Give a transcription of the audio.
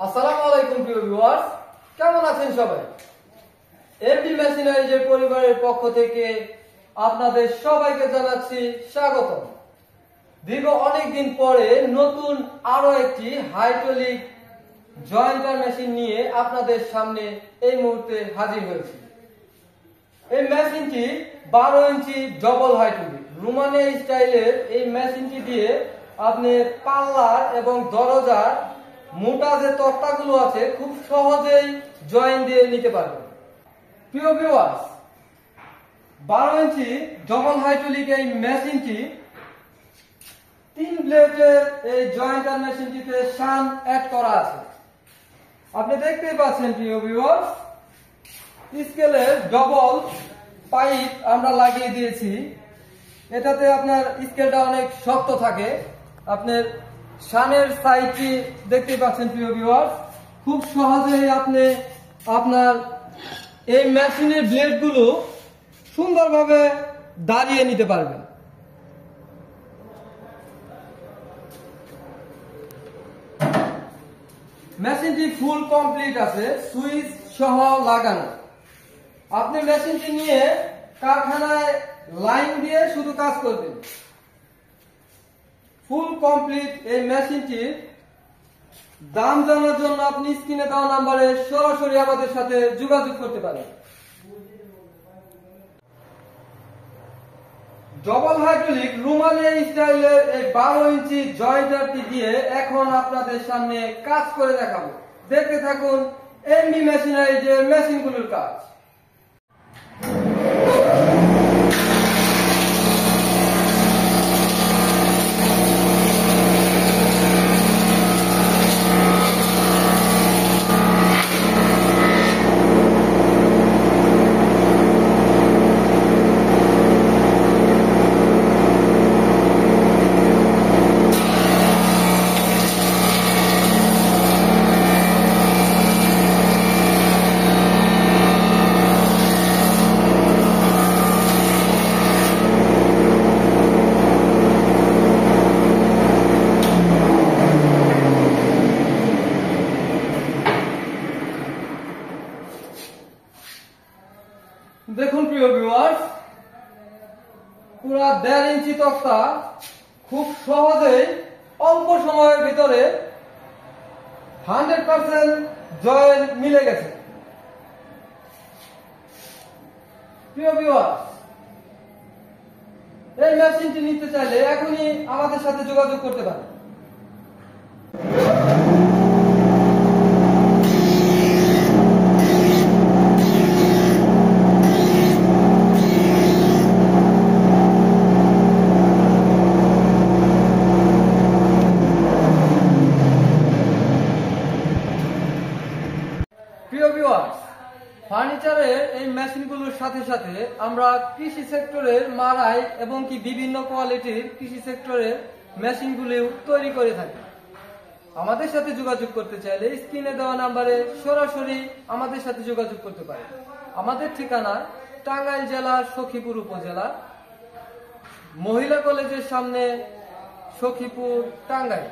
আসসালামু আলাইকুম প্রিয় ভিউয়ার্স, কেমন আছেন সবাই? এমডি মেশিনারিজের পরিবারের পক্ষ থেকে আপনাদের সবাইকে জানাচ্ছি স্বাগতম। দীর্ঘ অনেকদিন পরে নতুন আরো একটি হাইড্রোলিক জয়েন্টার মেশিন নিয়ে আপনাদের সামনে এই মুহূর্তে হাজির হয়েছি। এই মেশিনটি 12 ইঞ্চি ডবল হাইড্রোলিক রোমানিয়া স্টাইলের। এই মেশিনটি দিয়ে আপনি পাল্লার এবং দরজার মোটা যে তক্তাগুলো আছে খুব সহজেই জয়েন দিয়ে নিতে পারবেন। প্রিয় ভিউয়ার্স, 12 ইঞ্চি ডবল হাইড্রোলিক এই মেশিনটি 3 ব্লেডের এই জয়েন্টার মেশিনটিতে শান অ্যাড করা আছে। আপনি দেখতেই পাচ্ছেন প্রিয় ভিউয়ার্স, স্কেলের ডবল পাইপ আমরা লাগিয়ে দিয়েছি। এটাতে আপনার স্কেলটা অনেক শক্ত থাকে। আপনার শানের সাইডটি দেখতে পাচ্ছেন প্রিয় ভিউয়ার্স, খুব সহজেই আপনি আপনার এই মেশিনের ব্লেডগুলো সুন্দরভাবে দাঁড়িয়ে নিতে পারবেন। মেশিনটি ফুল কমপ্লিট আছে, সুইচ সহ লাগানো। আপনি মেশিনটি নিয়ে কারখানায় লাইন দিয়ে শুধু কাজ করবেন। ফুল কমপ্লিট এই মেশিনটির দাম জানার জন্য আপনি স্ক্রিনে দেওয়া নাম্বারে সরাসরি আমাদের সাথে যোগাযোগ করতে পারেন। ডবল হাইড্রোলিক রোমানিয়া স্টাইলের এই 12 ইঞ্চি জয়েন্টারটি দিয়ে এখন আপনাদের সামনে কাজ করে দেখাবো। দেখতে থাকুন এমডি মেশিনারিজের মেশিনগুলোর কাজ। দেখুন প্রিয় ভিউয়ার্স, পুরো 1.5 ইঞ্চি তক্তা খুব সহজেই অল্প সময়ের ভিতরে 100% জয়েন মিলে গেছে। প্রিয় ভিউয়ার্স, এই মেশিনটি নিতে চাইলে এখনই আমাদের সাথে যোগাযোগ করতে পারেন। প্রিয় ভিউয়ার্স, ফার্নিচারের এই মেশিনগুলোর সাথে সাথে আমরা কৃষি সেক্টরের মারাই এবং কি বিভিন্ন কোয়ালিটির কৃষি সেক্টরের মেশিনগুলো তৈরি করে থাকি। আমাদের সাথে যোগাযোগ করতে চাইলে স্ক্রিনে দেওয়া নাম্বারে সরাসরি আমাদের সাথে যোগাযোগ করতে পারেন। আমাদের ঠিকানা টাঙ্গাইল জেলার সখীপুর উপজেলা, মহিলা কলেজের সামনে, সখীপুর, টাঙ্গাইল।